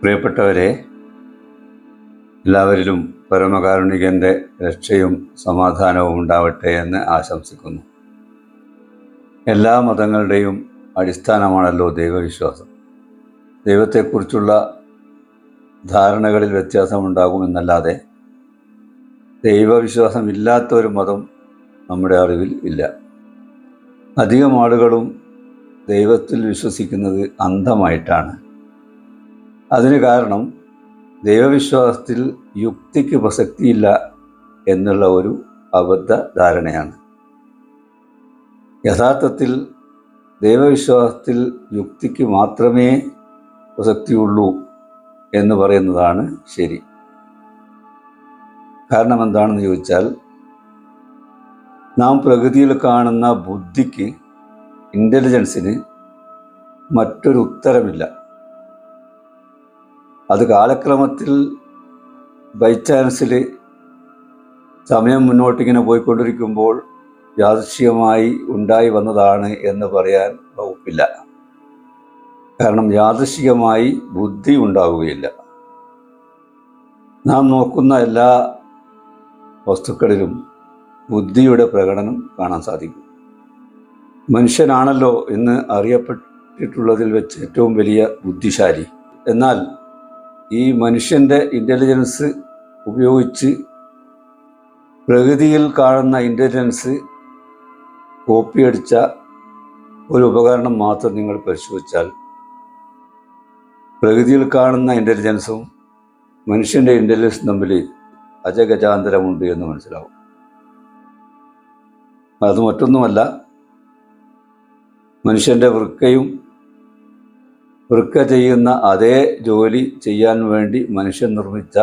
പ്രിയപ്പെട്ടവരെ, എല്ലാവരിലും പരമകാരുണികൻ്റെ രക്ഷയും സമാധാനവും ഉണ്ടാവട്ടെ എന്ന് ആശംസിക്കുന്നു. എല്ലാ മതങ്ങളുടെയും അടിസ്ഥാനമാണല്ലോ ദൈവവിശ്വാസം. ദൈവത്തെക്കുറിച്ചുള്ള ധാരണകളിൽ വ്യത്യാസമുണ്ടാകുമെന്നല്ലാതെ ദൈവവിശ്വാസം ഇല്ലാത്ത ഒരു മതം നമ്മുടെ അറിവിൽ ഇല്ല. അധികം ആളുകളും ദൈവത്തിൽ വിശ്വസിക്കുന്നത് അന്ധമായിട്ടാണ്. അതിന് കാരണം ദൈവവിശ്വാസത്തിൽ യുക്തിക്ക് പ്രസക്തിയില്ല എന്നുള്ള ഒരു അബദ്ധ ധാരണയാണ്. യഥാർത്ഥത്തിൽ ദൈവവിശ്വാസത്തിൽ യുക്തിക്ക് മാത്രമേ പ്രസക്തിയുള്ളൂ എന്ന് പറയുന്നതാണ് ശരി. കാരണം എന്താണെന്ന് ചോദിച്ചാൽ, നാം പ്രകൃതിയിൽ കാണുന്ന ബുദ്ധിക്ക്, ഇൻ്റലിജൻസിന് മറ്റൊരു ഉത്തരമില്ല. അത് കാലക്രമത്തിൽ ബൈ ചാൻസിൽ സമയം മുന്നോട്ടിങ്ങനെ പോയിക്കൊണ്ടിരിക്കുമ്പോൾ യാദൃശ്ചികമായി ഉണ്ടായി വന്നതാണ് എന്ന് പറയാൻ വകുപ്പില്ല. കാരണം യാദൃശ്ചികമായി ബുദ്ധി ഉണ്ടാവുകയില്ല. നാം നോക്കുന്ന എല്ലാ വസ്തുക്കളിലും ബുദ്ധിയുടെ പ്രകടനം കാണാൻ സാധിക്കും. മനുഷ്യനാണല്ലോ ഇന്ന് അറിയപ്പെട്ടിട്ടുള്ളതിൽ വെച്ച് ഏറ്റവും വലിയ ബുദ്ധിശാലി. എന്നാൽ ഈ മനുഷ്യൻ്റെ ഇൻ്റലിജൻസ് ഉപയോഗിച്ച് പ്രകൃതിയിൽ കാണുന്ന ഇൻ്റലിജൻസ് കോപ്പിയടിച്ച ഒരു ഉപകരണം മാത്രം നിങ്ങൾ പരിശോധിച്ചാൽ പ്രകൃതിയിൽ കാണുന്ന ഇൻ്റലിജൻസും മനുഷ്യൻ്റെ ഇൻ്റലിജൻസും തമ്മിൽ അജഗജാന്തരമുണ്ട് എന്ന് മനസ്സിലാവും. അത് മറ്റൊന്നുമല്ല, മനുഷ്യൻ്റെ വൃക്ക ചെയ്യുന്ന അതേ ജോലി ചെയ്യാൻ വേണ്ടി മനുഷ്യൻ നിർമ്മിച്ച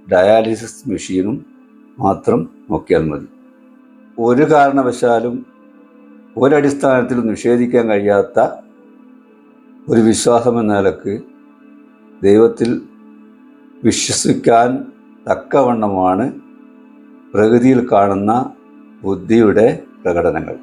ഡയാലിസിസ് മെഷീനും മാത്രം നോക്കിയാൽ മതി. ഒരു കാരണവശാലും ഒരടിസ്ഥാനത്തിലും നിഷേധിക്കാൻ കഴിയാത്ത ഒരു വിശ്വാസം എന്ന നിലക്ക് ദൈവത്തിൽ വിശ്വസിക്കാൻ തക്കവണ്ണമാണ് പ്രകൃതിയിൽ കാണുന്ന ബുദ്ധിയുടെ പ്രകടനങ്ങൾ.